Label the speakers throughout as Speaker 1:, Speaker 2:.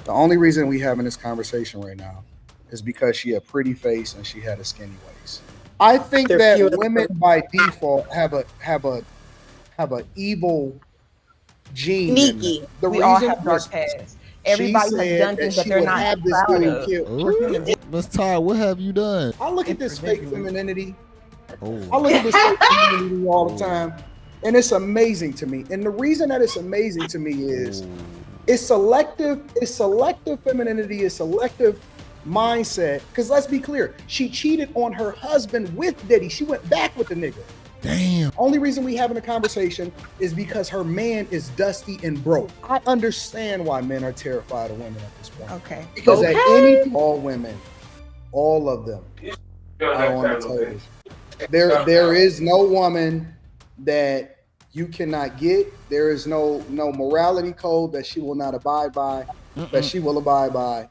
Speaker 1: The only reason we having this conversation right now is because she had a pretty face and she had a skinny waist. I think
Speaker 2: They're
Speaker 1: that
Speaker 2: few.
Speaker 1: women by default have a evil gene in them.
Speaker 2: Sneaky.
Speaker 1: The
Speaker 3: We all
Speaker 1: reason
Speaker 3: have
Speaker 1: was
Speaker 3: dark pasts.
Speaker 1: she
Speaker 3: Everybody has
Speaker 1: said
Speaker 3: done
Speaker 1: that
Speaker 3: things that
Speaker 1: she
Speaker 3: they're
Speaker 1: would
Speaker 3: not
Speaker 1: have this
Speaker 3: proud
Speaker 1: dude
Speaker 3: of.
Speaker 1: killed.
Speaker 3: We're
Speaker 4: Oh,
Speaker 3: human beings.
Speaker 4: Miss Ty, what have you done?
Speaker 1: I look at
Speaker 3: It's
Speaker 1: this fake
Speaker 3: ridiculous.
Speaker 1: femininity. I
Speaker 4: Oh,
Speaker 1: look at this fake femininity all the
Speaker 4: oh,
Speaker 1: time, and it's amazing to me. And the reason that it's amazing to me is
Speaker 4: oh.
Speaker 1: it's selective. It's selective femininity. It's selective mindset. Because let's be clear, she cheated on her husband with Diddy. She went back with the nigga.
Speaker 4: Damn.
Speaker 1: Only reason we having a conversation is because her man is dusty and broke. I understand why men are terrified of women at this point.
Speaker 3: Okay.
Speaker 1: Because at any all women, all of them are on the table. There is no woman that you cannot get. There is no morality code that she will not abide by, that she will abide by.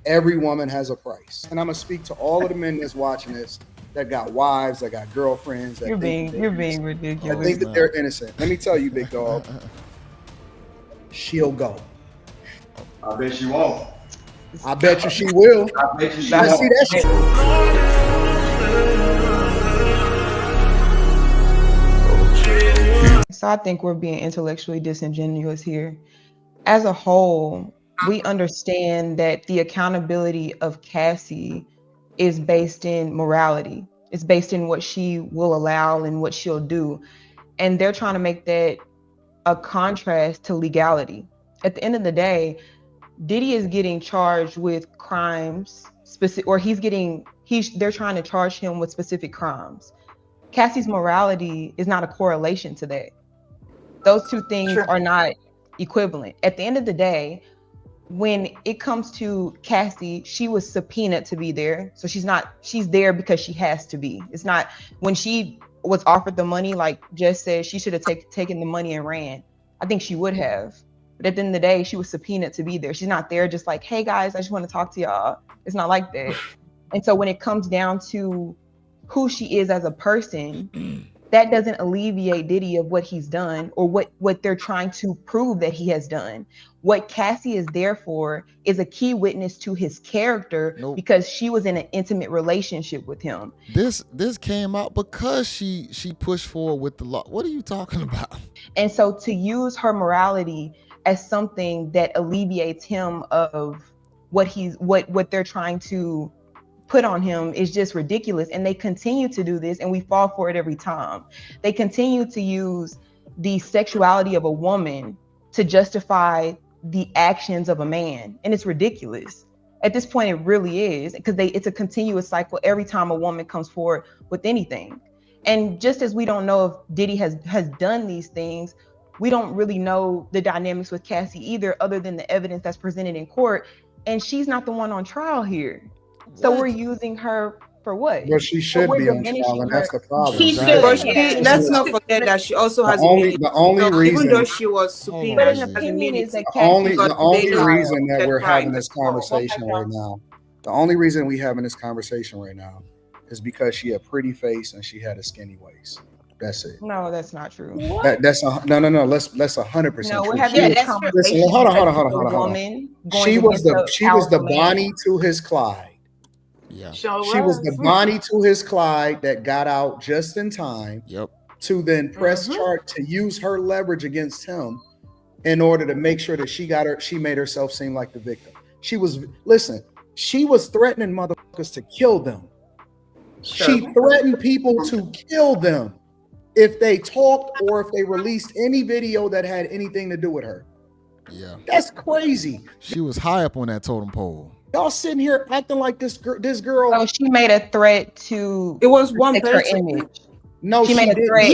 Speaker 1: Every woman has a price. And I'm gonna speak to all of the men that's watching this that got wives, that got girlfriends, that
Speaker 3: You're
Speaker 1: think
Speaker 3: being
Speaker 1: that
Speaker 3: ridiculous.
Speaker 1: think that they're innocent. Let me tell you, big dog, she'll go.
Speaker 5: I bet she won't.
Speaker 1: I bet you she will.
Speaker 5: I bet you she
Speaker 1: I
Speaker 5: won't.
Speaker 1: see that shit.
Speaker 3: So I think we're being intellectually disingenuous here. As a whole, we understand that the accountability of Cassie is based in morality. It's based in what she will allow and what she'll do. And they're trying to make that a contrast to legality. At the end of the day, Diddy is getting charged with crimes specific, or they're trying to charge him with specific crimes. Cassie's morality is not a correlation to that. Those two things are not equivalent. At the end of the day, when it comes to Cassie, she was subpoenaed to be there. So she's there because she has to be. It's not when she was offered the money, like Jess said, she should have taken the money and ran. I think she would have. But at the end of the day, she was subpoenaed to be there. She's not there just like, hey guys, I just want to talk to y'all. It's not like that. And so when it comes down to who she is as a person, that doesn't alleviate Diddy of what he's done or what they're trying to prove that he has done. What Cassie is there for is a key witness to his character because she was in an intimate relationship with him.
Speaker 4: This came out because she pushed forward with the law. What are you talking about?
Speaker 3: And so to use her morality as something that alleviates him of what they're trying to put on him is just ridiculous. And they continue to do this and we fall for it every time. They continue to use the sexuality of a woman to justify the actions of a man. And it's ridiculous. At this point, it really is, because it's a continuous cycle every time a woman comes forward with anything. And just as we don't know if Diddy has done these things, we don't really know the dynamics with Cassie either, other than the evidence that's presented in court. And she's not the one on trial here. So we're using her for what?
Speaker 1: But she should be on trial, and that's the problem.
Speaker 2: She should. But let's not forget that she also has
Speaker 1: the only reason,
Speaker 2: even though she was subpoenaed,
Speaker 3: but an opinion is that
Speaker 1: the only reason that we're having this conversation right now, the only reason we having this conversation right now is because she had a pretty face and she had a skinny waist. That's it.
Speaker 3: No, that's not true.
Speaker 1: No. Let's 100%.
Speaker 3: No, we're
Speaker 1: true.
Speaker 3: having this conversation.
Speaker 1: Listen, hold on. She was the Bonnie to his Clyde.
Speaker 4: Yeah.
Speaker 1: She was the Bonnie to his Clyde that got out just in time.
Speaker 4: Yep.
Speaker 1: To then press charge, to use her leverage against him in order to make sure that she made herself seem like the victim. She was threatening motherfuckers to kill them. Sure. She threatened people to kill them if they talked or if they released any video that had anything to do with her.
Speaker 4: Yeah.
Speaker 1: That's crazy.
Speaker 4: She was high up on that totem pole.
Speaker 1: Y'all sitting here acting like this girl.
Speaker 3: Oh, she made a threat to.
Speaker 2: It was one
Speaker 3: her image.
Speaker 1: No, she made a
Speaker 3: threat.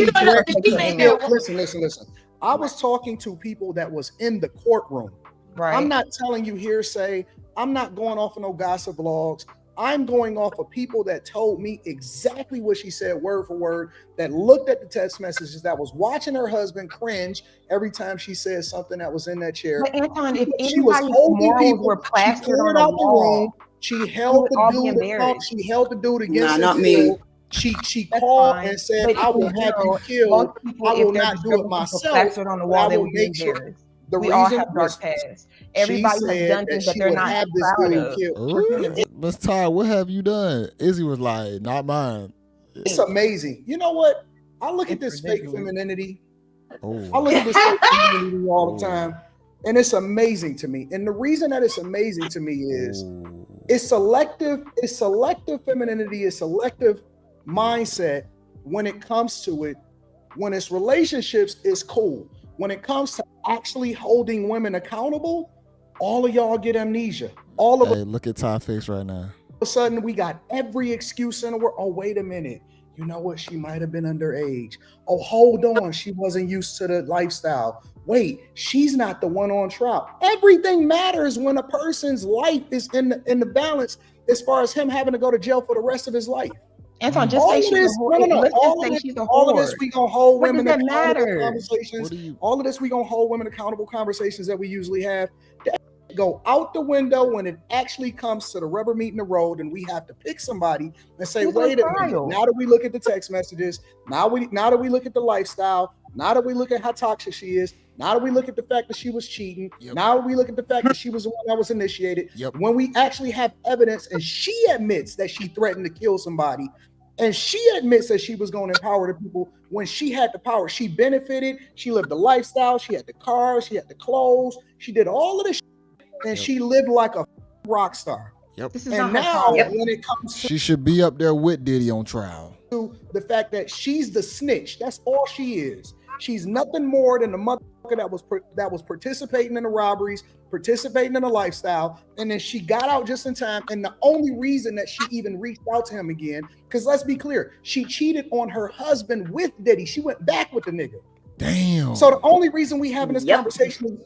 Speaker 1: Listen. I was talking to people that was in the courtroom.
Speaker 3: Right.
Speaker 1: I'm not telling you hearsay. I'm not going off of no gossip blogs. I'm going off of people that told me exactly what she said, word for word, that looked at the text messages, that was watching her husband cringe every time she said something that was in that chair.
Speaker 3: But Anton, if
Speaker 1: she was holding people,
Speaker 3: were plastered on
Speaker 1: out
Speaker 3: the
Speaker 1: the room. She held the dude against
Speaker 2: not me.
Speaker 1: She called and said, I will have you killed. I will not do it myself.
Speaker 3: On the wall,
Speaker 1: I will make sure
Speaker 3: We all
Speaker 1: reason
Speaker 3: have dark pasts.
Speaker 1: she
Speaker 3: Everybody has
Speaker 1: said
Speaker 3: done
Speaker 1: that
Speaker 3: things that
Speaker 1: she
Speaker 3: they're
Speaker 1: would
Speaker 3: not
Speaker 1: have this
Speaker 3: proud
Speaker 1: dude
Speaker 3: of.
Speaker 1: killed.
Speaker 3: We're human beings.
Speaker 4: Miss Ty, what have you done? Izzy was like, not mine.
Speaker 1: It's amazing. You know what? I look at this
Speaker 3: It's
Speaker 1: fake
Speaker 3: ridiculous.
Speaker 1: femininity. I
Speaker 4: Oh,
Speaker 1: look at this fake femininity all the
Speaker 4: Oh.
Speaker 1: time, and it's amazing to me. And the reason that it's amazing to me is
Speaker 4: oh.
Speaker 1: it's selective. It's selective femininity. It's selective mindset when it comes to it. When it's relationships, it's cool. When it comes to actually holding women accountable, all of y'all get amnesia. All of
Speaker 4: Hey, look at Ty's face right now.
Speaker 1: a sudden, we got every excuse in the world. Oh, wait a minute. You know what? She might have been underage. Oh, hold on. She wasn't used to the lifestyle. Wait, she's not the one on trial. Everything matters when a person's life is in the balance as far as him having to go to jail for the rest of his life.
Speaker 3: Anton, just
Speaker 1: All
Speaker 3: say
Speaker 1: of
Speaker 3: she's a
Speaker 1: this,
Speaker 3: whore.
Speaker 1: no.
Speaker 3: Let's
Speaker 1: All
Speaker 3: just
Speaker 1: of
Speaker 3: say
Speaker 1: this,
Speaker 3: she's a
Speaker 1: all of
Speaker 3: whore.
Speaker 1: this, we gonna hold
Speaker 3: What
Speaker 1: women
Speaker 3: does that
Speaker 1: accountable
Speaker 3: matter?
Speaker 1: conversations.
Speaker 4: What do you?
Speaker 1: All of this, we gonna hold women accountable conversations that we usually have. That go out the window when it actually comes to the rubber meeting the road, and we have to pick somebody and say,
Speaker 3: She was on
Speaker 1: wait a minute.
Speaker 3: trial.
Speaker 1: Now that we look at the text messages, now that we look at the lifestyle, now that we look at how toxic she is, now that we look at the fact that she was cheating,
Speaker 4: Yep.
Speaker 1: now that we look at the fact that she was the one that was initiated,
Speaker 4: Yep.
Speaker 1: when we actually have evidence and she admits that she threatened to kill somebody, and she admits that she was going to empower the people when she had the power. She benefited. She lived the lifestyle. She had the cars. She had the clothes. She did all of this shit, and she lived like a rock star.
Speaker 4: Yep.
Speaker 3: This is
Speaker 1: And
Speaker 3: not her
Speaker 1: now,
Speaker 3: problem.
Speaker 1: when it comes
Speaker 4: She should be up there with Diddy on trial.
Speaker 1: to the fact that she's the snitch, that's all she is. She's nothing more than the motherfucker that was participating in the robberies, participating in the lifestyle, and then she got out just in time. And the only reason that she even reached out to him again, because let's be clear, she cheated on her husband with Diddy. She went back with the nigga.
Speaker 4: Damn.
Speaker 1: So the only reason we having this
Speaker 2: Yep.
Speaker 1: conversation,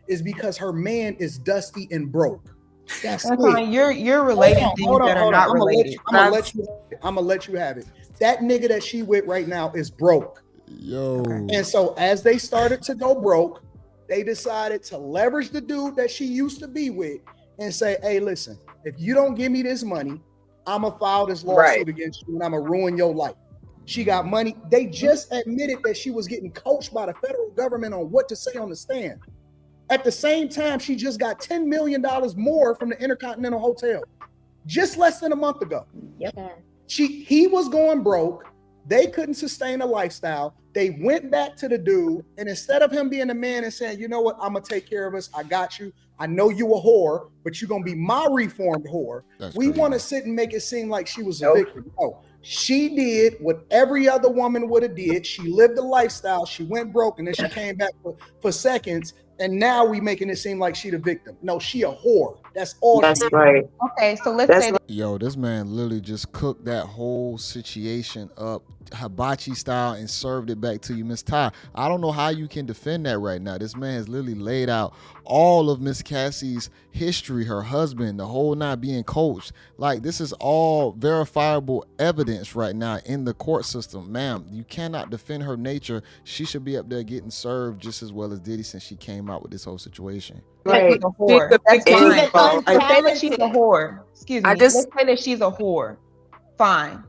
Speaker 1: is because her man is dusty and broke. That's
Speaker 3: Anton,
Speaker 1: it.
Speaker 3: you're relating things that are not related.
Speaker 1: I'm gonna let you have it. That nigga that she with right now is broke.
Speaker 4: Yo.
Speaker 1: And so as they started to go broke, they decided to leverage the dude that she used to be with and say, hey, listen, if you don't give me this money, I'm gonna file this lawsuit against you and I'm gonna ruin your life. She got money. They just admitted that she was getting coached by the federal government on what to say on the stand. At the same time, she just got $10 million more from the Intercontinental Hotel just less than a month ago.
Speaker 2: Yep.
Speaker 1: He was going broke. They couldn't sustain a lifestyle. They went back to the dude, and instead of him being a man and saying, you know what, I'm gonna take care of us. I got you. I know you a whore, but you're gonna be my reformed whore. We want to sit and make it seem like she was a victim. No, she did what every other woman would have did. She lived a lifestyle. She went broke, and then she came back for seconds. And now we making it seem like she the victim. No, she a whore. That's all.
Speaker 2: That's
Speaker 1: she
Speaker 2: right.
Speaker 3: Okay, so let's say that
Speaker 4: Yo, this man literally just cooked that whole situation up hibachi style and served it back to you, Miss Ty. I don't know how you can defend that right now. This man has literally laid out all of Miss Cassie's history, her husband, the whole not being coached. Like, this is all verifiable evidence right now in the court system. Ma'am, you cannot defend her nature. She should be up there getting served just as well as Diddy since she came out with this whole situation.
Speaker 3: she's a whore.
Speaker 2: She's
Speaker 3: That's
Speaker 2: the
Speaker 3: fine.
Speaker 2: big info.
Speaker 3: Let's say that she's a whore. Excuse me. Let's say that she's a whore. Fine.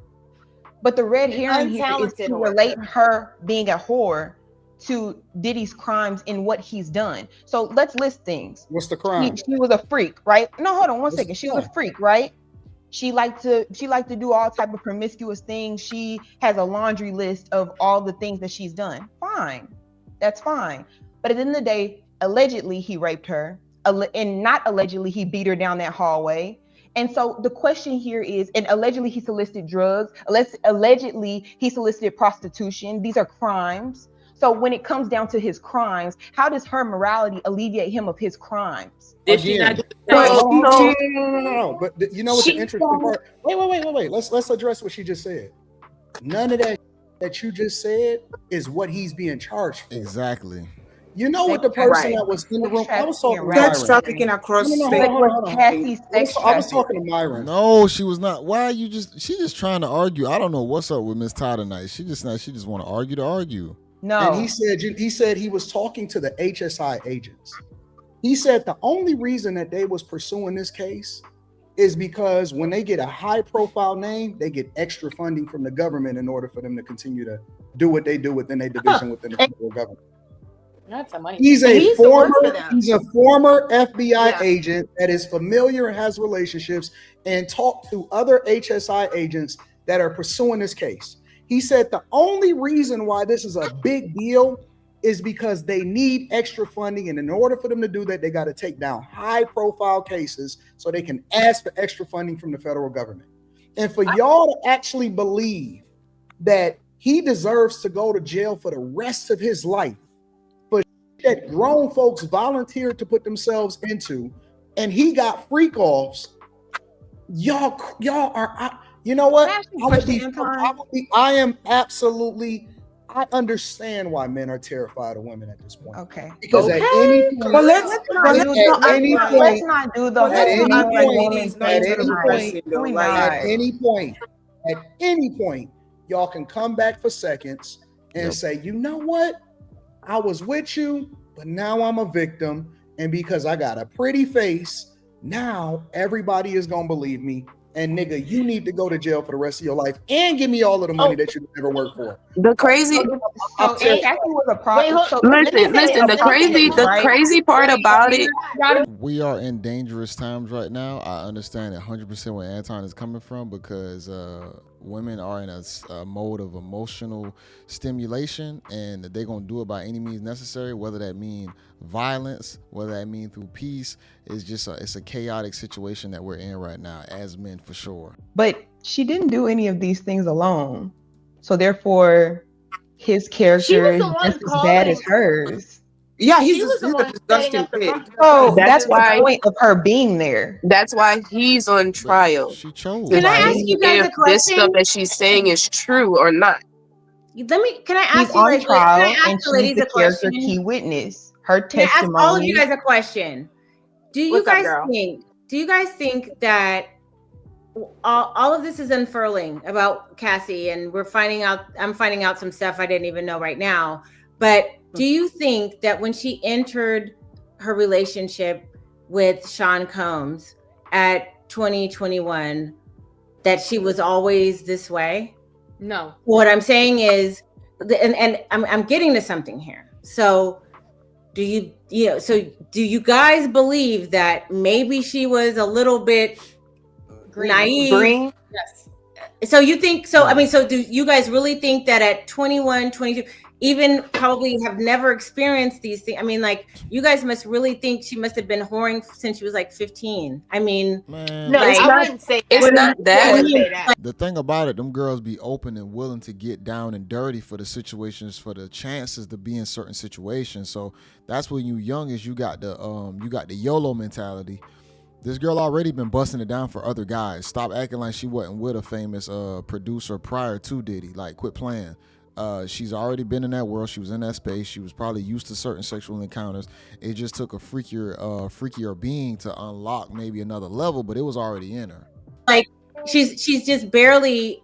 Speaker 3: But the red herring here is to relate her being a whore to Diddy's crimes in what he's done. So let's list things.
Speaker 1: What's the crime?
Speaker 3: She was a freak, right? No, hold on one second. She was a freak, right? She liked to do all type of promiscuous things. She has a laundry list of all the things that she's done. Fine. That's fine. But at the end of the day, allegedly he raped her. And not allegedly he beat her down that hallway. And so the question here is, and allegedly he solicited drugs, allegedly he solicited prostitution. These are crimes. So when it comes down to his crimes, how does her morality alleviate him of his crimes?
Speaker 2: Did she not do
Speaker 1: No. But you know what's the interesting part? Wait. Let's address what she just said. None of that you just said is what he's being charged for.
Speaker 4: Exactly.
Speaker 1: You know what the person that was in the room? I was talking to
Speaker 2: sex
Speaker 1: Myron.
Speaker 2: trafficking across
Speaker 1: No,
Speaker 2: state.
Speaker 1: hold on. I was talking to Myron.
Speaker 4: No, she was not. Why are you she just trying to argue? I don't know what's up with Miss Ty tonight. She just want to argue.
Speaker 3: No.
Speaker 1: And he said he was talking to the HSI agents. He said the only reason that they was pursuing this case is because when they get a high profile name, they get extra funding from the government in order for them to continue to do what they do within their division within the federal government.
Speaker 6: That's some money.
Speaker 1: He's
Speaker 2: He used to work for them.
Speaker 1: he's a former FBI
Speaker 2: Yeah.
Speaker 1: agent that is familiar and has relationships and talked to other HSI agents that are pursuing this case. He said the only reason why this is a big deal is because they need extra funding, and in order for them to do that, they got to take down high-profile cases so they can ask for extra funding from the federal government. And for y'all to actually believe that he deserves to go to jail for the rest of his life for that grown folks volunteered to put themselves into, and he got freak offs, y'all are, you know what? I understand why men are terrified of women at this point.
Speaker 3: Okay.
Speaker 1: Because at any point,
Speaker 2: Let's not do the
Speaker 1: at any point, y'all can come back for seconds and say, you know what? I was with you, but now I'm a victim. And because I got a pretty face, now everybody is going to believe me. And nigga, you need to go to jail for the rest of your life and give me all of the money that you never worked for.
Speaker 7: The crazy.
Speaker 3: So if Cassie was a problem,
Speaker 7: listen. The crazy part about it.
Speaker 4: We are in dangerous times right now. I understand 100% where Anton is coming from, because women are in a mode of emotional stimulation, and they're gonna do it by any means necessary, whether that mean violence, whether that mean through peace. It's a chaotic situation that we're in right now as men, for sure.
Speaker 3: But she didn't do any of these things alone, so therefore his character is just as bad as hers.
Speaker 2: Yeah, he's a disgusting pig.
Speaker 3: So that's the point of her being there.
Speaker 7: That's why he's on trial.
Speaker 4: She chose.
Speaker 8: Can I ask you guys a
Speaker 7: If this
Speaker 8: question?
Speaker 7: stuff that she's saying is true or not.
Speaker 8: Can I ask
Speaker 3: He's
Speaker 8: you
Speaker 3: on
Speaker 8: guys,
Speaker 3: trial,
Speaker 8: can I ask
Speaker 3: and
Speaker 8: the
Speaker 3: she's
Speaker 8: ladies
Speaker 3: the
Speaker 8: a
Speaker 3: character
Speaker 8: question?
Speaker 3: key witness. Her
Speaker 8: Can I ask
Speaker 3: testimony.
Speaker 8: all of you guys a question? Do you
Speaker 2: What's up,
Speaker 8: guys
Speaker 2: girl?
Speaker 8: think that all of this is unfurling about Cassie, and I'm finding out some stuff I didn't even know right now, but do you think that when she entered her relationship with Sean Combs at 2021 that she was always this way?
Speaker 6: No.
Speaker 8: What I'm saying is, and I'm getting to something here. So do you guys believe that maybe she was a little bit naive?
Speaker 7: Green?
Speaker 8: Yes. So you think so? I mean, so do you guys really think that at 21, 22, even probably have never experienced these things? I mean, like, you guys must really think she must have been whoring since she was like 15. I mean,
Speaker 4: Man,
Speaker 6: No,
Speaker 8: like,
Speaker 6: I wouldn't say that.
Speaker 7: It's not
Speaker 6: I
Speaker 7: that.
Speaker 6: wouldn't say that.
Speaker 4: the thing about it, them girls be open and willing to get down and dirty for the situations, for the chances to be in certain situations. So that's when you young, is you got the YOLO mentality. This girl already been busting it down for other guys. Stop acting like she wasn't with a famous producer prior to Diddy. Like, quit playing. She's already been in that world. She was in that space. She was probably used to certain sexual encounters. It just took a freakier being to unlock maybe another level, but it was already in her. Like,
Speaker 8: she's just barely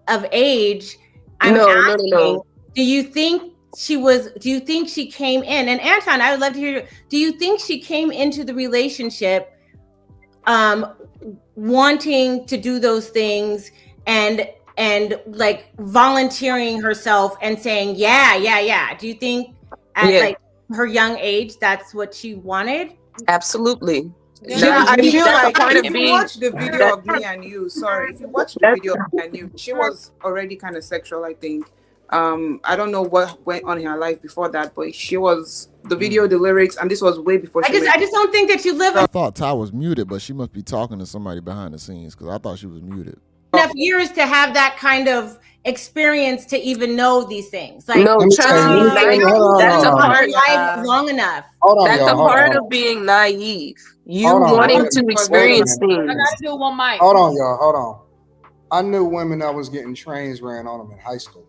Speaker 8: of age.
Speaker 7: No.
Speaker 8: Do you think she came in, and Anton, I would love to hear you. Do you think she came into the relationship wanting to do those things and like volunteering herself and saying yeah? Do you think at like her young age that's what she wanted?
Speaker 7: Absolutely.
Speaker 2: Yeah, I feel like if you
Speaker 7: being,
Speaker 2: watch the video of Me and You, if you watch the video of Me and You, she was already kind of sexual, I think. I don't know what went on in her life before that, but she was the video, the lyrics, and this was way before she
Speaker 8: I just don't think that you live
Speaker 4: I thought Ty was muted, but she must be talking to somebody behind the scenes, because I thought she was muted.
Speaker 8: enough years to have that kind of experience to even know these things. Like,
Speaker 7: no,
Speaker 1: that's
Speaker 7: a part.
Speaker 8: Long enough.
Speaker 7: That's a part of being naive. You wanting to experience things.
Speaker 6: I gotta do one mic.
Speaker 1: Hold on, y'all. Hold on. I knew women that was getting trains ran on them in high school.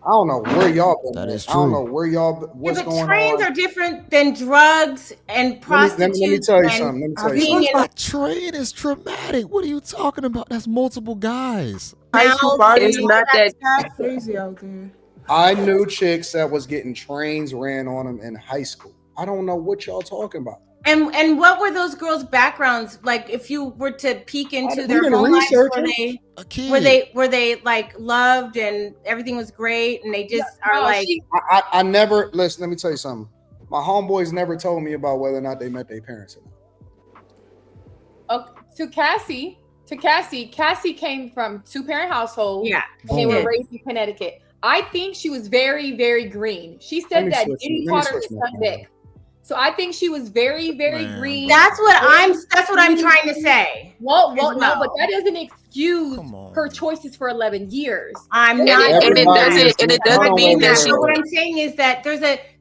Speaker 1: I don't know where y'all been.
Speaker 4: That is
Speaker 1: I don't
Speaker 4: true.
Speaker 1: know where y'all. What's going on?
Speaker 8: Trains are different than drugs and prostitutes.
Speaker 1: Let me tell you something.
Speaker 4: Train is traumatic. What are you talking about? That's multiple guys.
Speaker 2: high school party.
Speaker 7: It's not that
Speaker 2: Crazy out there.
Speaker 1: I knew chicks that was getting trains ran on them in high school. I don't know what y'all talking about.
Speaker 8: And what were those girls' backgrounds like? If you were to peek into their
Speaker 1: didn't
Speaker 8: home lives,
Speaker 1: research
Speaker 8: were they like loved and everything was great, and they just are like?
Speaker 1: I never listen. Let me tell you something. My homeboys never told me about whether or not they met their parents or
Speaker 6: not. To Cassie came from 2-parent household.
Speaker 8: Yeah,
Speaker 6: and they were raised in Connecticut. I think she was very, very green. She said that Diddy taught her to suck dick. So I think she was very, very green.
Speaker 8: That's what I'm trying to say.
Speaker 6: Well, no, but that doesn't excuse her choices for 11 years.
Speaker 8: I'm not,
Speaker 7: and it doesn't mean that she.
Speaker 8: So what I'm saying is that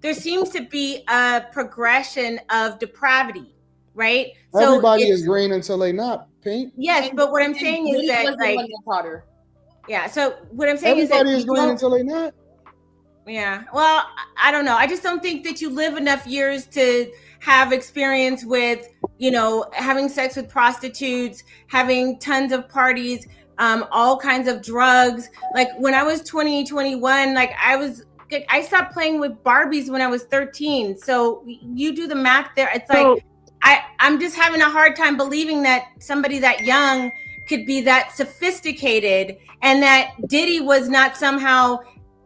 Speaker 8: there seems to be a progression of depravity, right?
Speaker 1: Everybody is green until they not pink.
Speaker 8: Yes, but what I'm saying is that like, yeah. So what I'm saying
Speaker 1: everybody
Speaker 8: is
Speaker 1: is green until they not.
Speaker 8: Yeah. Well, I don't know. I just don't think that you live enough years to have experience with, having sex with prostitutes, having tons of parties, all kinds of drugs. Like when I was 20, 21, like I stopped playing with Barbies when I was 13. So you do the math there. It's like, I'm just having a hard time believing that somebody that young could be that sophisticated, and that Diddy was not somehow,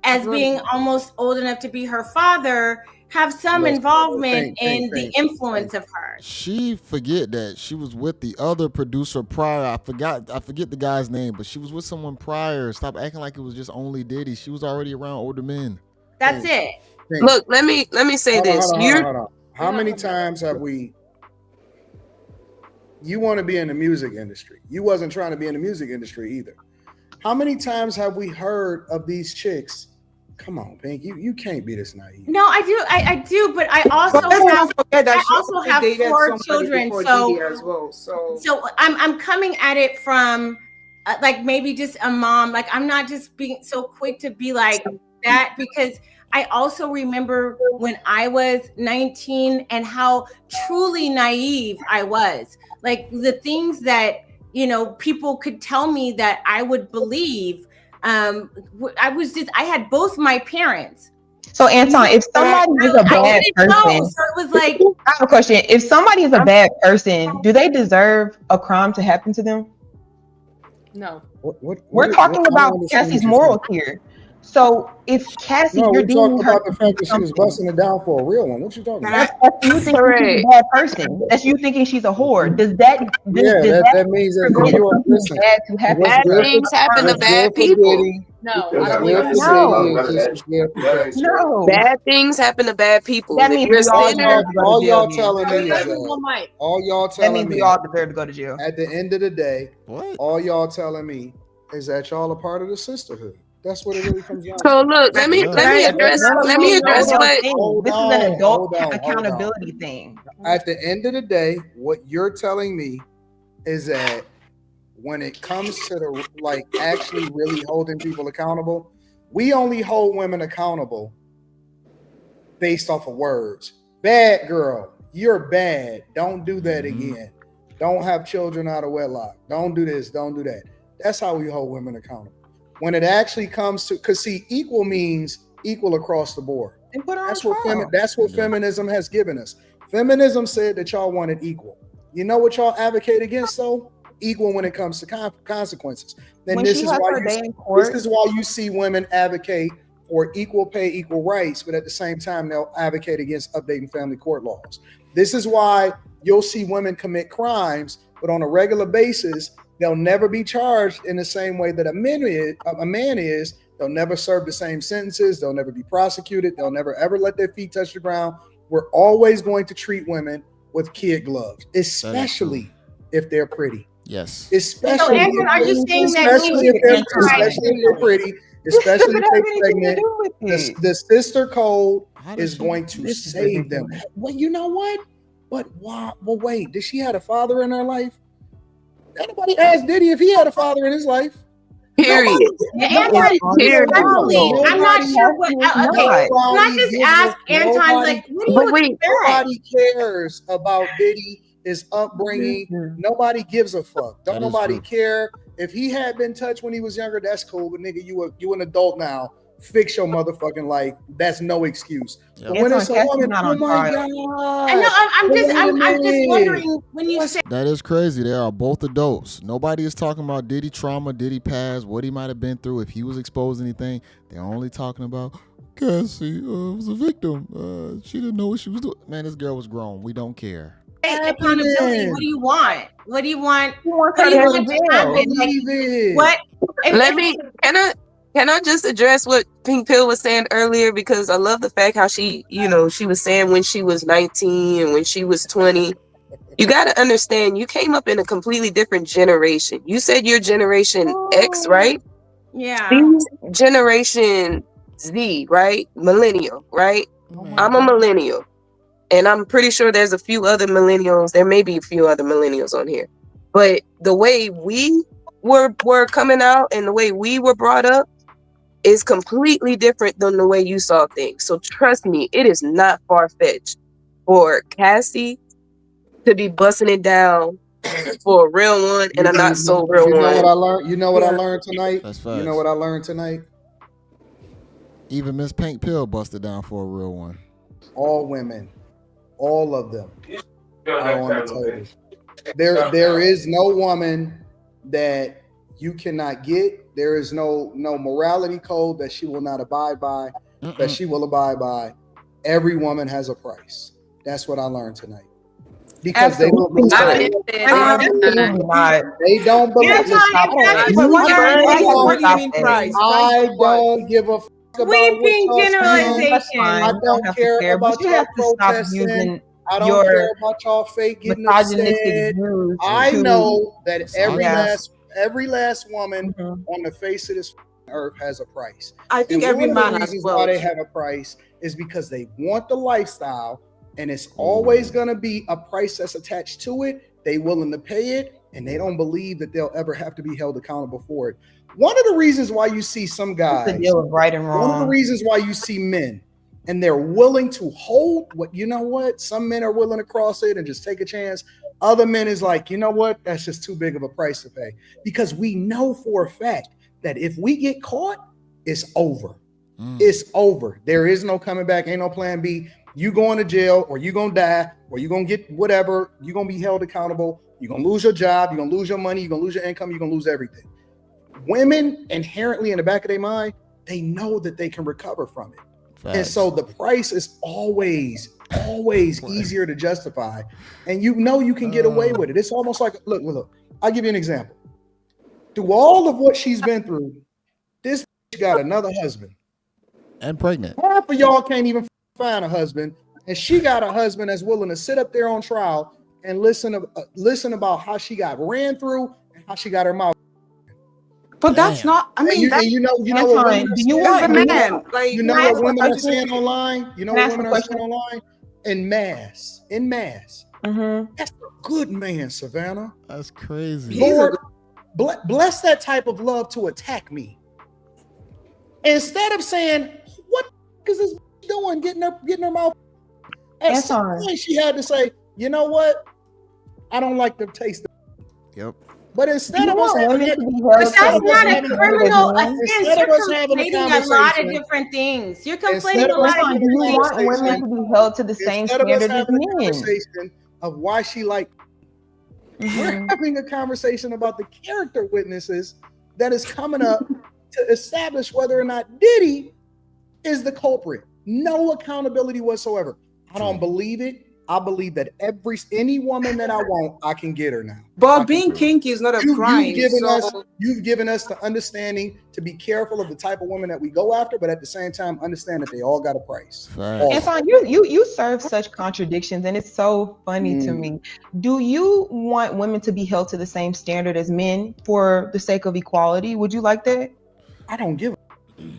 Speaker 8: as being almost old enough to be her father, have some involvement in the influence of her.
Speaker 4: She forget that she was with the other producer prior. I forget the guy's name, but she was with someone prior. Stop acting like it was just only Diddy. She was already around older men.
Speaker 8: That's it.
Speaker 7: Look, let me say this.
Speaker 1: Hold on. How many times have we? You want to be in the music industry. You wasn't trying to be in the music industry either. How many times have we heard of these chicks? Come on, Pink. You can't be this naive.
Speaker 8: No, I do, but I also have 4 children. So I'm coming at it from like maybe just a mom. Like I'm not just being so quick to be like that, because I also remember when I was 19 and how truly naive I was. Like the things that people could tell me that I would believe. I had both my parents.
Speaker 3: So Anton, if somebody is a bad person,
Speaker 8: so it was like,
Speaker 3: I have a question. If somebody is a bad person, do they deserve a crime to happen to them?
Speaker 6: No.
Speaker 3: We're talking about Cassie's morals here. So if Cassie,
Speaker 1: you're talking about the fact that she was busting it down for a real one. What you talking about?
Speaker 3: That's you thinking she's a bad person. That's you thinking she's a whore. Does that?
Speaker 1: That means that
Speaker 7: bad things happen to bad people.
Speaker 6: No.
Speaker 7: Bad things happen to bad people.
Speaker 3: That means
Speaker 1: all y'all telling me is
Speaker 3: that means we all deserve to go to jail.
Speaker 1: At the end of the day, all y'all telling me is that y'all are part of the sisterhood. That's what it really comes down to.
Speaker 7: So look, let me address what
Speaker 3: this is an adult accountability thing.
Speaker 1: At the end of the day, what you're telling me is that when it comes to the actually really holding people accountable, we only hold women accountable based off of words. Bad girl, you're bad. Don't do that again. Don't have children out of wedlock. Don't do this. Don't do that. That's how we hold women accountable. When it actually comes to, because see, equal means equal across the board. That's what feminism has given us. Feminism said that y'all wanted equal. You know what y'all advocate against though? Equal when it comes to consequences. Then this is why you see women advocate for equal pay, equal rights, but at the same time they'll advocate against updating family court laws. This is why you'll see women commit crimes, but on a regular basis they'll never be charged in the same way that a man is. They'll never serve the same sentences. They'll never be prosecuted. They'll never ever let their feet touch the ground. We're always going to treat women with kid gloves, especially if they're pretty.
Speaker 4: Yes.
Speaker 8: Especially if
Speaker 1: they're pretty, especially if they're pregnant. The sister code is going to save them. Well, you know what? But why? Well, wait. Did she have a father in her life? Anybody asked Diddy if he had a father in his life?
Speaker 7: Period.
Speaker 8: I'm not sure what. Okay, can I just ask Anton? Like, what do you expect?
Speaker 1: Nobody cares about Diddy, his upbringing. Nobody gives a fuck. Don't nobody care if he had been touched when he was younger. That's cool, but nigga, you an adult now. fix your motherfucking life. That's no excuse.
Speaker 4: Yep.
Speaker 1: When it's a
Speaker 3: Cassie's
Speaker 1: woman,
Speaker 3: not
Speaker 1: oh
Speaker 3: on
Speaker 1: my
Speaker 3: trial.
Speaker 1: God.
Speaker 8: I know. I'm just wondering when you say
Speaker 4: That is crazy. They are both adults. Nobody is talking about did he trauma, did he pass, what he might have been through, if he was exposed to anything. They're only talking about Cassie was a victim. She didn't know what she was doing. Man, this girl was grown. We don't care.
Speaker 8: accountability. What do you want? What do you want?
Speaker 3: What
Speaker 8: What do you want
Speaker 3: to
Speaker 8: to happen? Like, what?
Speaker 7: Can I just address what Pink Pill was saying earlier? Because I love the fact how she was saying when she was 19 and when she was 20. You got to understand, you came up in a completely different generation. You said you're Generation X, right?
Speaker 8: Yeah.
Speaker 7: She's Generation Z, right? Millennial, right? I'm a millennial. And I'm pretty sure there's a few other millennials. There may be a few other millennials on here. But the way we were coming out and the way we were brought up is completely different than the way you saw things. So trust me, it is not far-fetched for Cassie to be busting it down for a real one and a not so real one.
Speaker 1: You know what I learned? You know what I learned tonight?
Speaker 4: That's facts.
Speaker 1: You know what I learned tonight?
Speaker 4: Even Miss Pink Pill busted down for a real one.
Speaker 1: All women, all of them are on the table. There is no woman that you cannot get. There is no morality code that she will not abide by, that she will abide by. Every woman has a price. That's what I learned tonight. Because they don't believe it. They don't believe it.
Speaker 2: What do you mean price?
Speaker 1: I don't give a fuck about
Speaker 8: Sweeping generalization.
Speaker 1: I don't care about y'all protesting. I don't care about y'all fake getting upset. I know that every last woman on the face of this earth has a price.
Speaker 2: I think every man has well.
Speaker 1: Why they have a price is because they want the lifestyle, and it's always going to be a price that's attached to it. They willing to pay it, and they don't believe that they'll ever have to be held accountable for it. One of the reasons why you see some guys,
Speaker 3: the deal of right and wrong.
Speaker 1: one of the reasons why you see men, and they're willing to hold what, you know what? Some men are willing to cross it and just take a chance. Other men is like, you know what? That's just too big of a price to pay. Because we know for a fact that if we get caught, it's over. It's over. There is no coming back. Ain't no plan B. You going to jail, or you gonna die, or you gonna get whatever. You gonna be held accountable. You're gonna lose your job. You're gonna lose your money. You're gonna lose your income. You're gonna lose everything. Women inherently in the back of their mind, they know that they can recover from it. Facts. And so the price is always easier to justify. And you know you can get away with it. It's almost like, look, I'll give you an example. Through all of what she's been through, this got another husband.
Speaker 4: And pregnant.
Speaker 1: Half of y'all can't even find a husband. And she got a husband that's willing to sit up there on trial and listen about how she got ran through and how she got her mouth.
Speaker 2: But that's not. I mean,
Speaker 1: you know what women are saying online. You know what women are saying online in mass. That's a good man, Savannah.
Speaker 4: That's crazy.
Speaker 1: Lord, bless that type of love to attack me. Instead of saying, "What is this doing?" Getting her mouth. At some point, she had to say, "You know what? I don't like the taste of." Yep. But instead of us having
Speaker 8: that's not a criminal offense. You're conflating a lot of different things. You're conflating a lot of different things.
Speaker 3: You want women to be held to the same standard as men.
Speaker 1: Conversation of why she we're having a conversation about the character witnesses that is coming up to establish whether or not Diddy is the culprit. No accountability whatsoever. I don't believe it. I believe that any woman that I want, I can get her now.
Speaker 2: But being kinky is not a crime.
Speaker 1: You've given us the understanding to be careful of the type of women that we go after, but at the same time, understand that they all got a price.
Speaker 3: Anton, you serve such contradictions, and it's so funny to me. Do you want women to be held to the same standard as men for the sake of equality? Would you like that?
Speaker 1: I don't give a.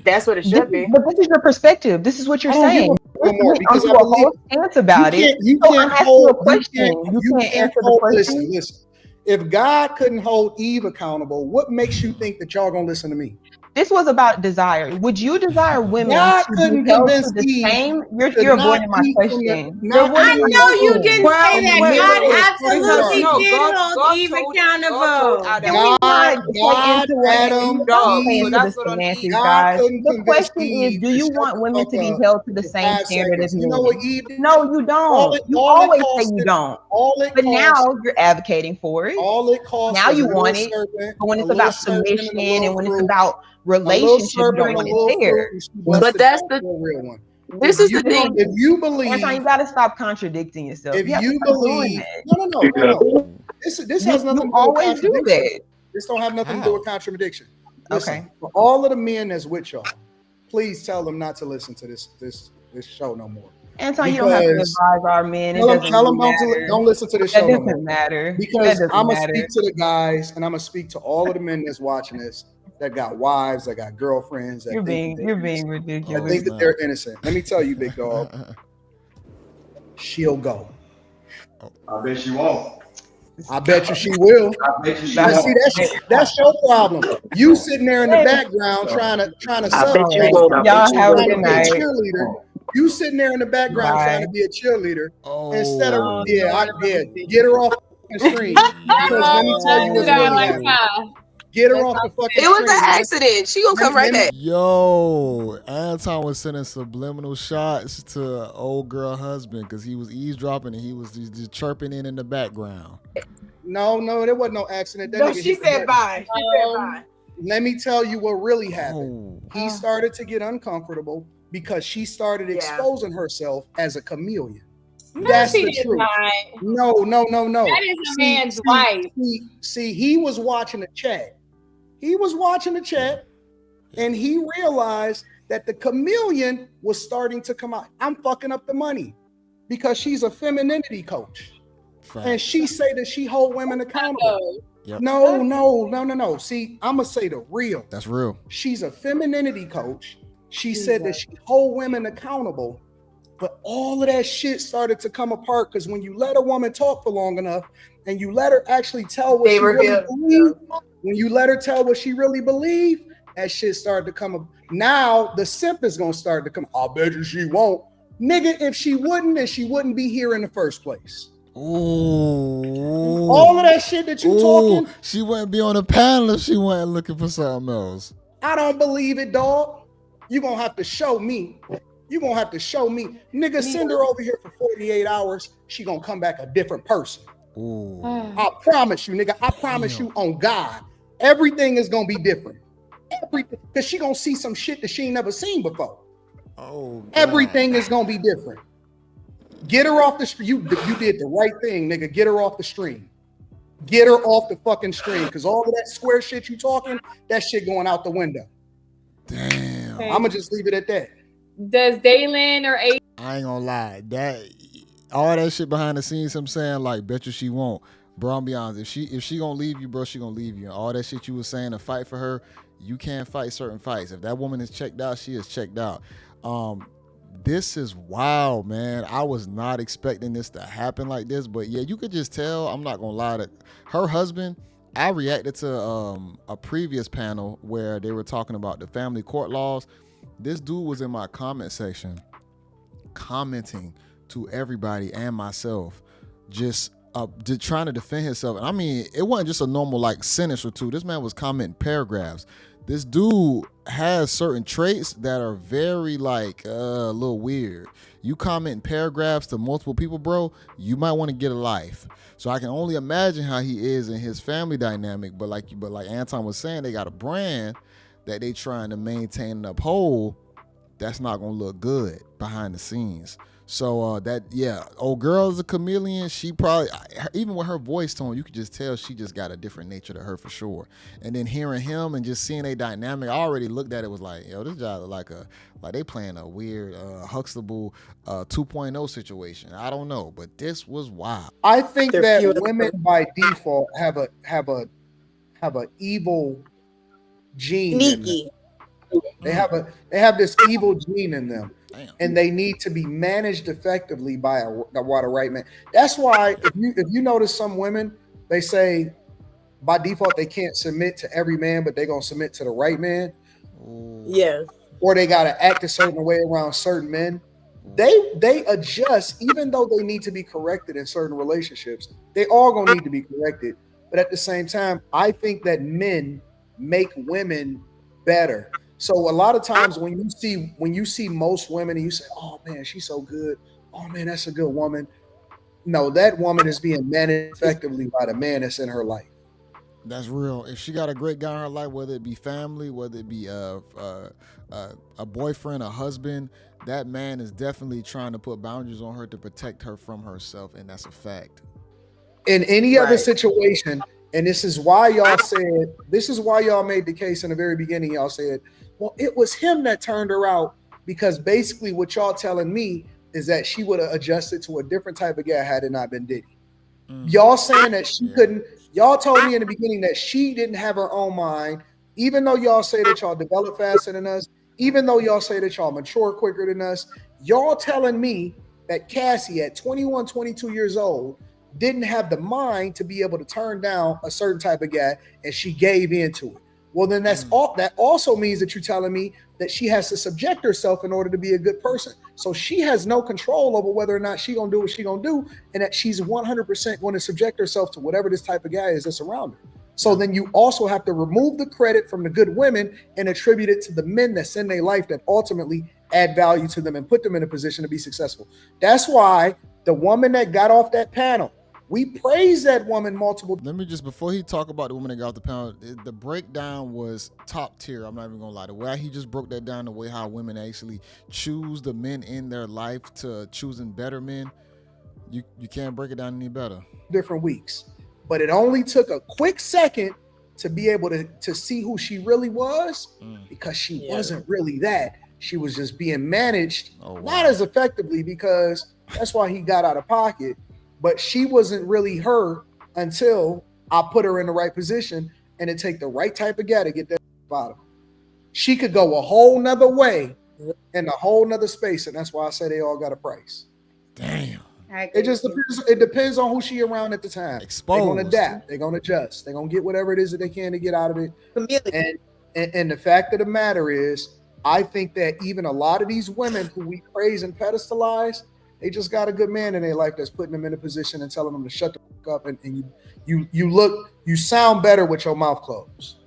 Speaker 6: That's what it should be.
Speaker 3: But this is your perspective. This is what you're saying.
Speaker 1: Because
Speaker 3: a whole stance about it.
Speaker 1: You can't answer the question. Listen. If God couldn't hold Eve accountable, what makes you think that y'all gonna listen to me?
Speaker 3: This was about desire. Would you desire women
Speaker 1: God
Speaker 3: to
Speaker 1: couldn't
Speaker 3: be held to
Speaker 1: convince
Speaker 3: the
Speaker 1: Eve
Speaker 3: same?
Speaker 1: to
Speaker 3: You're
Speaker 1: not
Speaker 3: avoiding my
Speaker 1: eat from the-
Speaker 3: question.
Speaker 1: not
Speaker 3: You're avoiding
Speaker 8: I
Speaker 3: my
Speaker 8: know you
Speaker 3: question.
Speaker 8: didn't
Speaker 2: Well,
Speaker 8: say that.
Speaker 2: wait,
Speaker 8: God
Speaker 2: wait.
Speaker 8: absolutely
Speaker 2: No,
Speaker 8: did hold Eve accountable.
Speaker 2: Adam.
Speaker 3: Can we not play
Speaker 1: God,
Speaker 3: into what?
Speaker 1: Adam,
Speaker 3: Don't play
Speaker 1: Eve,
Speaker 2: So
Speaker 3: into the
Speaker 2: that's what on Eve.
Speaker 3: semantics,
Speaker 1: God
Speaker 3: guys.
Speaker 1: couldn't
Speaker 3: The
Speaker 1: convince
Speaker 3: question is,
Speaker 1: Eve
Speaker 3: do
Speaker 1: to
Speaker 3: you
Speaker 1: shut
Speaker 3: want
Speaker 1: the
Speaker 3: women
Speaker 1: fuck
Speaker 3: to be
Speaker 1: up
Speaker 3: held to the
Speaker 1: for
Speaker 3: same
Speaker 1: 5
Speaker 3: standard as
Speaker 1: seconds. You
Speaker 3: men?
Speaker 1: know what Eve did?
Speaker 3: No, you don't. You always say you don't. But now you're advocating for it.
Speaker 1: All it costs
Speaker 3: Now
Speaker 1: was
Speaker 3: you
Speaker 1: a little
Speaker 3: want it.
Speaker 1: serpent,
Speaker 3: But when
Speaker 1: a
Speaker 3: it's
Speaker 1: little
Speaker 3: about
Speaker 1: serpent and a
Speaker 3: submission
Speaker 1: little
Speaker 3: and when it's
Speaker 1: fruit,
Speaker 3: about
Speaker 1: a little
Speaker 3: relationship, you
Speaker 1: serpent
Speaker 3: don't
Speaker 1: and a
Speaker 3: want
Speaker 1: little
Speaker 3: to share.
Speaker 1: fruit, and she busted
Speaker 7: But that's
Speaker 1: out for a real one.
Speaker 7: this is the thing.
Speaker 1: If you
Speaker 3: Anton, you
Speaker 1: believe,
Speaker 3: got to stop contradicting yourself.
Speaker 1: if
Speaker 3: You have to
Speaker 1: you
Speaker 3: stop doing
Speaker 1: believe,
Speaker 3: that.
Speaker 1: no. This has nothing to
Speaker 3: You
Speaker 1: do with
Speaker 3: always do
Speaker 1: contradiction.
Speaker 3: that.
Speaker 1: This don't have nothing to do with contradiction. Listen,
Speaker 3: Okay.
Speaker 1: for all of the men that's with y'all, please tell them not to listen to this show no more.
Speaker 3: Anton, you don't have to
Speaker 1: Because
Speaker 3: advise our men. It
Speaker 1: tell them
Speaker 3: doesn't matter.
Speaker 1: don't listen to this
Speaker 3: That
Speaker 1: show no more.
Speaker 3: doesn't matter.
Speaker 1: Because
Speaker 3: That
Speaker 1: I'm
Speaker 3: doesn't
Speaker 1: gonna
Speaker 3: matter.
Speaker 1: speak to the guys, and I'm gonna speak to all of the men that's watching this that got wives, that got girlfriends, that
Speaker 3: You're
Speaker 1: think
Speaker 3: being ridiculous.
Speaker 1: that think that they're innocent. Let me tell you, big dog, she'll go.
Speaker 5: I bet she won't.
Speaker 1: I bet you she will.
Speaker 5: I bet you she
Speaker 1: But
Speaker 5: won't.
Speaker 1: see, that's your problem. You sitting there in the background trying to
Speaker 7: I bet you
Speaker 3: Alright.
Speaker 7: won't.
Speaker 3: Y'all have a
Speaker 1: trying to
Speaker 3: good
Speaker 1: be a
Speaker 3: night.
Speaker 1: cheerleader. You sitting there in the background trying to be a cheerleader instead of get her off the screen. Because let me tell you what's really happening. Get her off the fucking
Speaker 7: It was
Speaker 1: screen.
Speaker 7: an accident. She gonna come right back.
Speaker 4: Yo, Anton was sending subliminal shots to old girl husband because he was eavesdropping and he was just chirping in the background.
Speaker 1: No, there wasn't no accident. That
Speaker 2: No,
Speaker 1: nigga
Speaker 2: she
Speaker 1: hit the
Speaker 2: said
Speaker 1: button.
Speaker 2: bye. She said bye.
Speaker 1: Let me tell you what really happened. He started to get uncomfortable because she started exposing herself as a chameleon. That's the truth. No.
Speaker 6: That is a man's wife.
Speaker 1: See, he was watching the chat. And he realized that the chameleon was starting to come out. I'm fucking up the money because she's a femininity coach.
Speaker 4: Fact.
Speaker 1: And she say that she hold women accountable.
Speaker 4: Yep.
Speaker 1: No. See, I'm gonna say the real.
Speaker 4: That's real.
Speaker 1: She's a femininity coach. She said that she hold women accountable, but all of that shit started to come apart because when you let a woman talk for long enough and you let her actually tell what she really believes, when you let her tell what she really believes, that shit started to come up. Now the simp is gonna start to come. I bet you she won't. Nigga, if she wouldn't, then she wouldn't be here in the first place.
Speaker 4: Ooh.
Speaker 1: All of that shit that you talking.
Speaker 4: She wouldn't be on the panel if she wasn't looking for something else.
Speaker 1: I don't believe it, dog. You're gonna have to show me. Nigga, send her over here for 48 hours. She gonna come back a different person.
Speaker 4: Ooh.
Speaker 1: I promise you, nigga. I promise you on God. Everything is gonna be different. Everything. Because she gonna see some shit that she ain't never seen before.
Speaker 4: Oh, God.
Speaker 1: Everything is gonna be different. Get her off the stream. You did the right thing, nigga. Get her off the stream. Get her off the fucking stream. Because all of that square shit you talking, that shit going out the window.
Speaker 4: Damn.
Speaker 6: Okay.
Speaker 1: I'ma just leave it at that.
Speaker 6: Does Daylin or A?
Speaker 4: I ain't gonna lie. That all that shit behind the scenes, I'm saying, like, bet you she won't. Bro, I'll be honest. If she gonna leave you, bro, she gonna leave you. And all that shit you was saying to fight for her, you can't fight certain fights. If that woman is checked out, she is checked out. This is wild, man. I was not expecting this to happen like this, but yeah, you could just tell. I'm not gonna lie, that her husband. I reacted to a previous panel where they were talking about the family court laws. This dude was in my comment section commenting to everybody and myself, just trying to defend himself. And I mean, it wasn't just a normal like sentence or two. This man was commenting paragraphs. This dude has certain traits that are very like a little weird. You comment in paragraphs to multiple people, bro, you might want to get a life. So I can only imagine how he is in his family dynamic. But like Anton was saying, they got a brand that they trying to maintain and uphold. That's not gonna look good behind the scenes. So old girl is a chameleon. She probably, even with her voice tone, you could just tell she just got a different nature to her for sure. And then hearing him and just seeing a dynamic, I already looked at it, was like, yo, this job like they playing a weird Huxtable 2.0 situation. I don't know, but this was wild.
Speaker 1: I think that women by default have a evil gene.
Speaker 2: Sneaky.
Speaker 1: They have this evil gene in them.
Speaker 4: Damn.
Speaker 1: And they need to be managed effectively by the right man. That's why if you notice some women, they say by default they can't submit to every man, but they're gonna submit to the right man.
Speaker 7: Yeah.
Speaker 1: Or they got to act a certain way around certain men. They adjust, even though they need to be corrected in certain relationships. They all gonna need to be corrected. But at the same time, I think that men make women better. So a lot of times when you see most women and you say, "Oh man, she's so good. Oh man, that's a good woman." No, that woman is being managed effectively by the man that's in her life.
Speaker 4: That's real. If she got a great guy in her life, whether it be family, whether it be a boyfriend, a husband, that man is definitely trying to put boundaries on her to protect her from herself, and that's a fact.
Speaker 1: In any other situation, and this is why y'all made the case in the very beginning. Y'all said, well, it was him that turned her out, because basically what y'all telling me is that she would have adjusted to a different type of guy had it not been Diddy. Y'all saying that she couldn't. Y'all told me in the beginning that she didn't have her own mind, even though y'all say that y'all develop faster than us, even though y'all say that y'all mature quicker than us. Y'all telling me that Cassie at 21, 22 years old didn't have the mind to be able to turn down a certain type of guy, and she gave into it. Well, then that's all. That also means that you're telling me that she has to subject herself in order to be a good person. So she has no control over whether or not she gonna do what she gonna do, and that she's 100% going to subject herself to whatever this type of guy is that's around her. So then you also have to remove the credit from the good women and attribute it to the men that's in their life that ultimately add value to them and put them in a position to be successful. That's why the woman that got off that panel, we praise that woman multiple.
Speaker 4: Let me just, before he talk about the woman that got off the panel, the breakdown was top tier. I'm not even gonna lie. The way he just broke that down, the way how women actually choose the men in their life to choosing better men, you can't break it down any better.
Speaker 1: Different weeks, but it only took a quick second to be able to see who she really was, because she wasn't really that. She was just being managed, not as effectively, because that's why he got out of pocket. But she wasn't really her until I put her in the right position, and it take the right type of guy to get that bottom. She could go a whole nother way in a whole nother space, and that's why I say they all got a price.
Speaker 4: Damn.
Speaker 1: It just depends. It depends on who she around at the time.
Speaker 4: Exposed.
Speaker 1: They're gonna adapt. They're gonna adjust. They're gonna get whatever it is that they can to get out of it. And the fact of the matter is, I think that even a lot of these women who we praise and pedestalize, they just got a good man in their life that's putting them in a position and telling them to shut the fuck up, and you sound better with your mouth closed.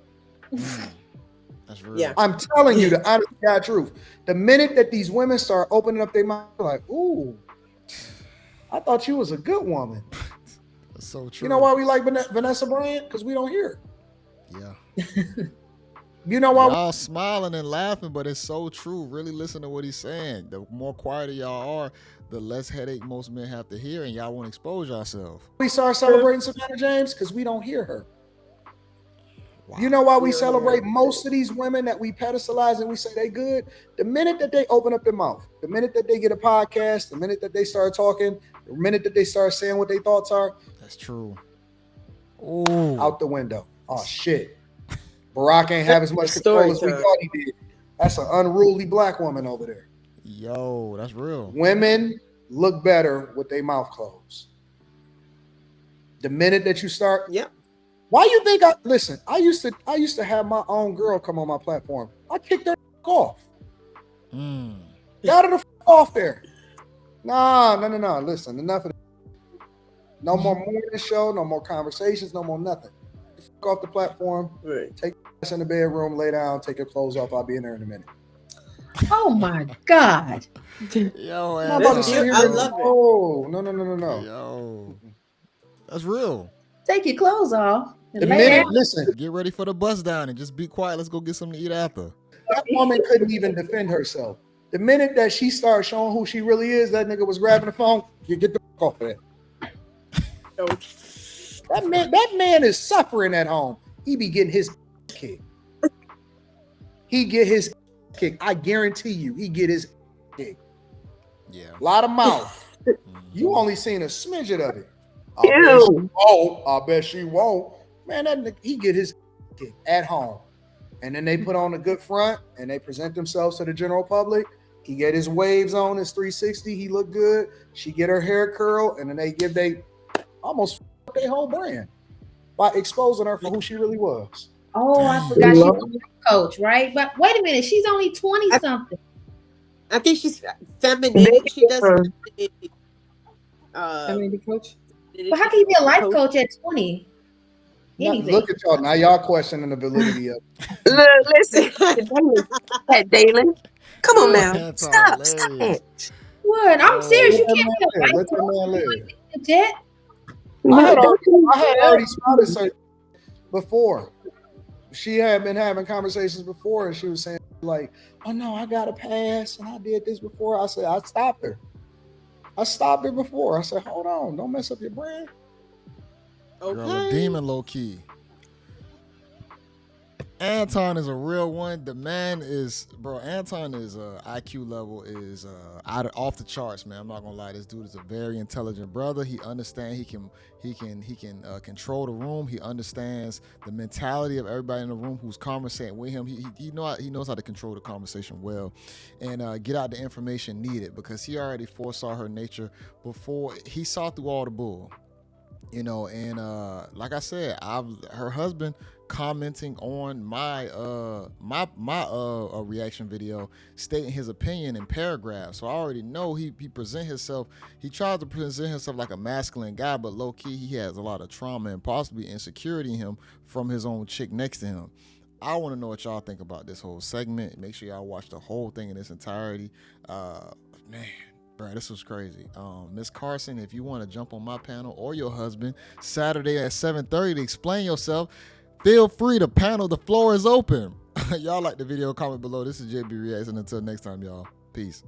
Speaker 4: That's real. Yeah.
Speaker 1: I'm telling you the honest God truth. The minute that these women start opening up their mouth, like, ooh, I thought you was a good woman.
Speaker 4: That's so true.
Speaker 1: You know why we like Vanessa Bryant? Because we don't hear it.
Speaker 4: Yeah.
Speaker 1: You know why?
Speaker 4: Y'all smiling and laughing, but it's so true. Really listen to what he's saying. The more quieter y'all are, the less headache most men have to hear, and y'all won't expose yourself.
Speaker 1: We start celebrating Savannah James because we don't hear her. Wow. You know why we celebrate most of these women that we pedestalize and we say they good? The minute that they open up their mouth, the minute that they get a podcast, the minute that they start talking, the minute that they start saying what their thoughts are.
Speaker 4: That's true. Oh,
Speaker 1: out the window. Oh shit. Barack ain't have as much control as we thought he did. That's an unruly black woman over there.
Speaker 4: Yo, that's real.
Speaker 1: Women look better with their mouth closed. The minute that you start, why you think listen? I used to have my own girl come on my platform. I kicked her off. Got her the off there. No. Listen, enough of that. No more morning show, no more conversations, no more nothing. Off the platform. Right. Take your in the bedroom, lay down, take your clothes off. I'll be in there in a minute.
Speaker 8: Oh my God.
Speaker 4: Yo,
Speaker 1: I love it. Oh, no.
Speaker 4: Yo, that's real.
Speaker 8: Take your clothes off.
Speaker 1: The minute, listen,
Speaker 4: get ready for the bus down and just be quiet. Let's go get something to eat after.
Speaker 1: That woman couldn't even defend herself. The minute that she started showing who she really is, that nigga was grabbing the phone. You get the fuck off of that. That man is suffering at home. He be getting his kick. He get his kick. I guarantee you, he get his kick. Yeah, a lot of mouth. You only seen a smidget of it. I bet she won't. Man, that nigga, he get his kick at home. And then they put on a good front and they present themselves to the general public. He get his waves on, his 360. He look good. She get her hair curled, and then they almost their whole brand by exposing her for who she really was.
Speaker 8: Oh, I forgot she's a life coach, right? But wait a minute, she's only 20 something.
Speaker 9: I think she's femininity. She does femininity.
Speaker 2: Femininity coach.
Speaker 8: But how can you be a life coach at 20?
Speaker 1: Look at y'all. Now y'all questioning the validity of
Speaker 7: Listen, Dalen. Come on now. Stop.
Speaker 8: What? I'm serious. You can't be a life
Speaker 1: let that man live.
Speaker 8: I
Speaker 1: had already spotted her before. She had been having conversations before, and she was saying like, "Oh no, I got a pass, and I did this before." I said, "I stopped her. I stopped her before." I said, "Hold on, don't mess up your brand."
Speaker 4: Okay. Girl, a demon low key. Anton is a real one. The man is, bro. Anton is IQ level is off the charts, man. I'm not gonna lie. This dude is a very intelligent brother. He understands. He can control the room. He understands the mentality of everybody in the room who's conversating with him. He knows how to control the conversation well, and get out the information needed, because he already foresaw her nature before he saw through all the bull. You know, and like I said, her husband commenting on my reaction video, stating his opinion in paragraphs. So I already know he tries to present himself like a masculine guy, but low key he has a lot of trauma and possibly insecurity in him from his own chick next to him. I want to know what y'all think about this whole segment. Make sure y'all watch the whole thing in its entirety. Man, bro, this was crazy. Miss Carson, if you want to jump on my panel or your husband Saturday at 7:30 to explain yourself, feel free to panel. The floor is open. Y'all like the video, comment below. This is JayBReacts, and until next time, y'all. Peace.